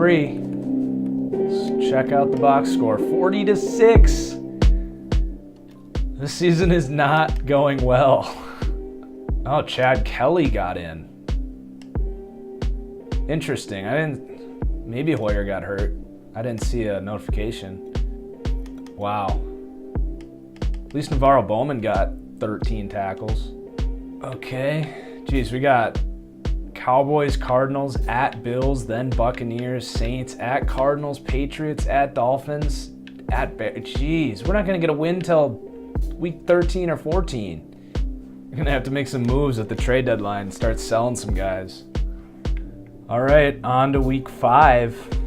3. Let's check out the box score. 40-6. This season is not going well. Oh, Chad Kelly got in. Interesting. Maybe Hoyer got hurt. I didn't see a notification. Wow. At least Navarro Bowman got 13 tackles. Okay. Geez, we got Cowboys, Cardinals, at Bills, then Buccaneers, Saints, at Cardinals, Patriots, at Dolphins, at Bears. Jeez, we're not going to get a win till week 13 or 14. We're going to have to make some moves at the trade deadline and start selling some guys. All right, on to week 5.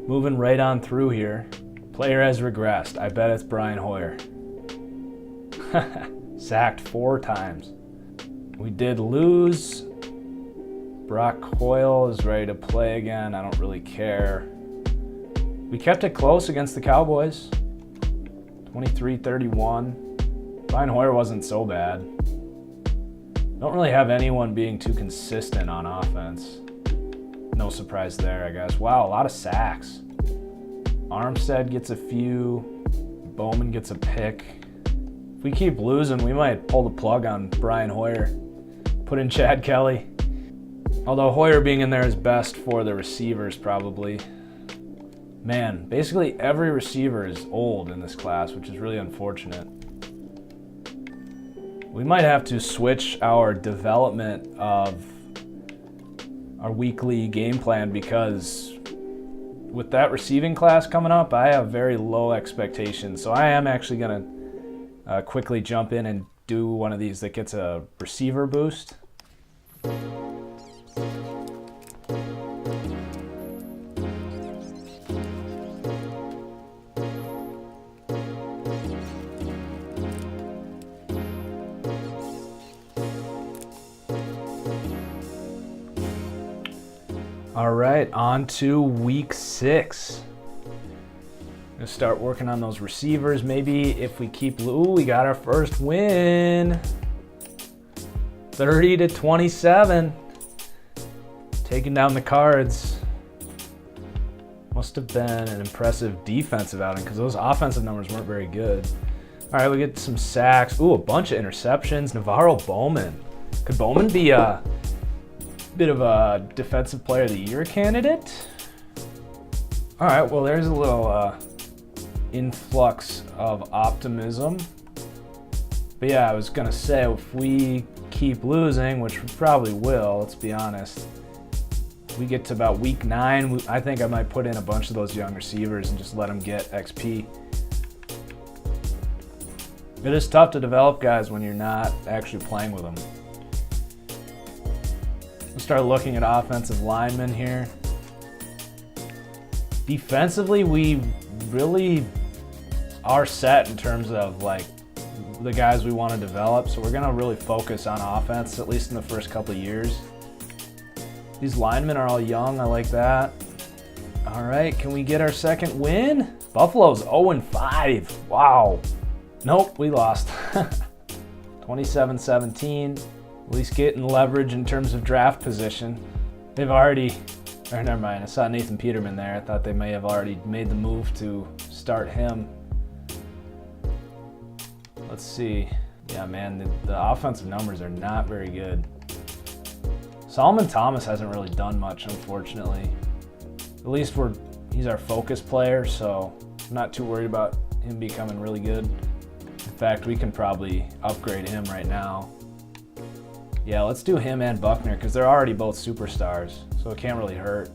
Moving right on through here. Player has regressed. I bet it's Brian Hoyer. Sacked 4 times. We did lose. Brock Coyle is ready to play again. I don't really care. We kept it close against the Cowboys. 23-31. Brian Hoyer wasn't so bad. Don't really have anyone being too consistent on offense. No surprise there, I guess. Wow, a lot of sacks. Armstead gets a few. Bowman gets a pick. If we keep losing, we might pull the plug on Brian Hoyer. Put in Chad Kelly. Although Hoyer being in there is best for the receivers, probably. Man, basically every receiver is old in this class, which is really unfortunate. We might have to switch our development of our weekly game plan, because with that receiving class coming up, I have very low expectations. So I am actually going to quickly jump in and do one of these that gets a receiver boost. All right, on to week 6. Gonna start working on those receivers. Maybe if we keep, we got our first win. 30-27. Taking down the Cards. Must have been an impressive defensive outing, because those offensive numbers weren't very good. All right, we get some sacks. Ooh, a bunch of interceptions. Navarro Bowman. Could Bowman be a bit of a defensive player of the year candidate? All right, well, there's a little influx of optimism. But yeah, I was gonna say, if we keep losing, which we probably will, let's be honest, we get to about week 9, I think I might put in a bunch of those young receivers and just let them get XP. It is tough to develop guys when you're not actually playing with them. We'll start looking at offensive linemen here. Defensively, we really are set in terms of like the guys we want to develop, so we're going to really focus on offense, at least in the first couple of years. These linemen are all young. I like that. All right, can we get our second win? Buffalo's 0-5. Wow. Nope, we lost. 27-17. At least getting leverage in terms of draft position. They've already, or never mind, I saw Nathan Peterman there. I thought they may have already made the move to start him. Let's see. Yeah, man, the offensive numbers are not very good. Solomon Thomas hasn't really done much, unfortunately. At least he's our focus player, so I'm not too worried about him becoming really good. In fact, we can probably upgrade him right now. Yeah, let's do him and Buckner, because they're already both superstars, so it can't really hurt.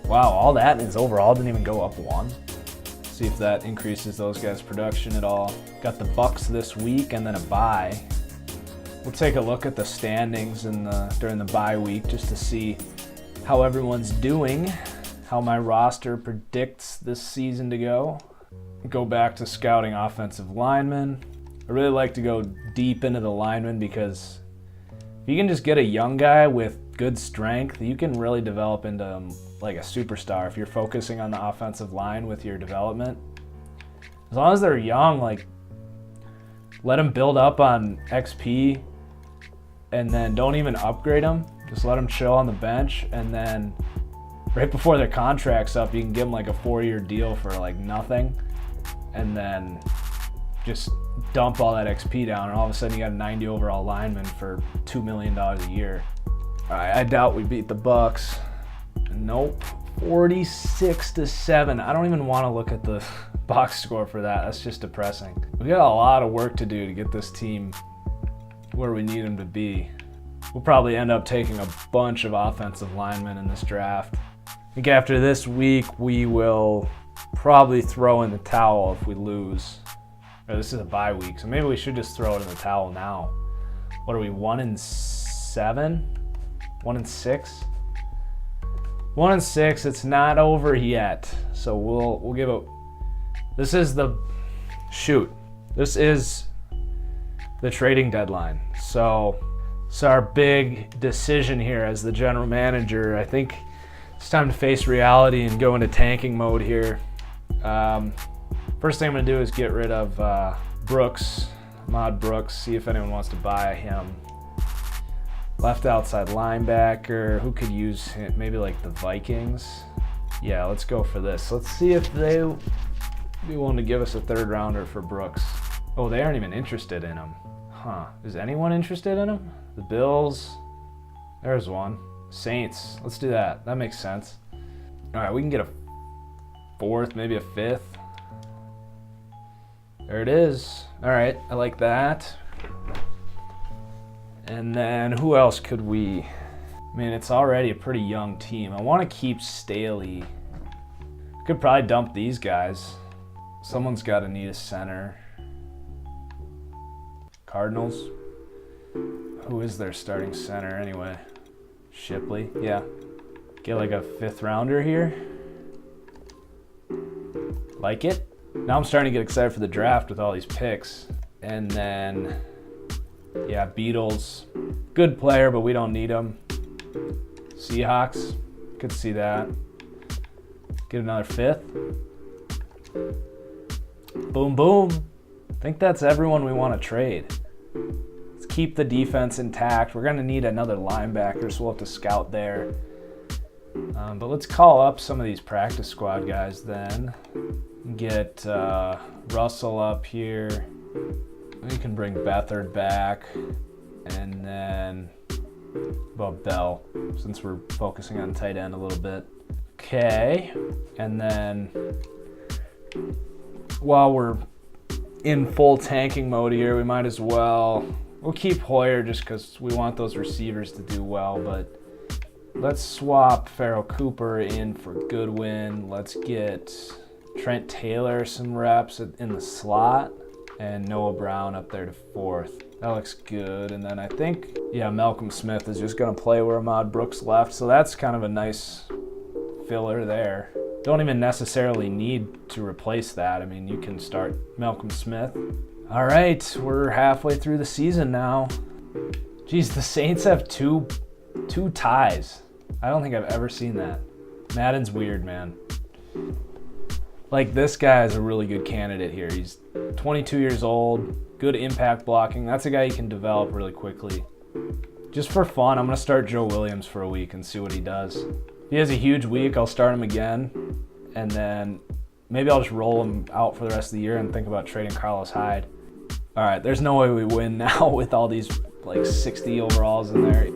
Wow, all that, and his overall didn't even go up 1. See if that increases those guys' production at all. Got the Bucks this week and then a bye. We'll take a look at the standings during the bye week just to see how everyone's doing, how my roster predicts this season to go. Go back to scouting offensive linemen. I really like to go deep into the linemen, because if you can just get a young guy with good strength, you can really develop into like a superstar if you're focusing on the offensive line with your development. As long as they're young, like let them build up on XP and then don't even upgrade them. Just let them chill on the bench, and then right before their contract's up, you can give them like a 4-year deal for like nothing, and then just dump all that XP down, and all of a sudden you got a 90 overall lineman for $2 million a year. All right, I doubt we beat the Bucks. Nope, 46-7. I don't even want to look at the box score for that. That's just depressing. We got a lot of work to do to get this team where we need them to be. We'll probably end up taking a bunch of offensive linemen in this draft. I think after this week, we will probably throw in the towel if we lose. Or this is a bye week, so maybe we should just throw it in the towel now. What are we, 1-7? 1-6? 1-6, it's not over yet. So we'll give it, this is the trading deadline. So it's our big decision here as the general manager. I think it's time to face reality and go into tanking mode here. First thing I'm going to do is get rid of Ahmad Brooks, see if anyone wants to buy him. Left outside linebacker, who could use him? Maybe like the Vikings. Yeah, let's go for this. Let's see if they'll be willing to give us a 3rd rounder for Brooks. Oh, they aren't even interested in him. Huh, is anyone interested in him? The Bills, there's one. Saints, let's do that. That makes sense. All right, we can get a 4th, maybe a 5th. There it is. All right, I like that. And then who else could we? I mean, it's already a pretty young team. I want to keep Staley. Could probably dump these guys. Someone's got to need a center. Cardinals. Who is their starting center anyway? Shipley, yeah. Get like a 5th rounder here. Like it. Now I'm starting to get excited for the draft with all these picks. And then, yeah, Beatles. Good player, but we don't need him. Seahawks, could see that. Get another 5th. Boom, boom. I think that's everyone we want to trade. Let's keep the defense intact. We're going to need another linebacker, so we'll have to scout there. But let's call up some of these practice squad guys then. Get Russell up here. We can bring Beathard back. And then Bell, since we're focusing on tight end a little bit. Okay. And then while we're in full tanking mode here, we might as well, we'll keep Hoyer just because we want those receivers to do well, but let's swap Farrell Cooper in for Goodwin. Let's get Trent Taylor some reps in the slot and Noah Brown up there to 4th. That looks good. And then I think, yeah, Malcolm Smith is just going to play where Ahmad Brooks left. So that's kind of a nice filler there. Don't even necessarily need to replace that. I mean, you can start Malcolm Smith. All right, we're halfway through the season now. Geez, the Saints have two ties. I don't think I've ever seen that. Madden's weird, man. Like, this guy is a really good candidate here. He's 22 years old, good impact blocking. That's a guy you can develop really quickly. Just for fun, I'm going to start Joe Williams for a week and see what he does. If he has a huge week, I'll start him again. And then maybe I'll just roll him out for the rest of the year and think about trading Carlos Hyde. All right, there's no way we win now with all these like 60 overalls in there.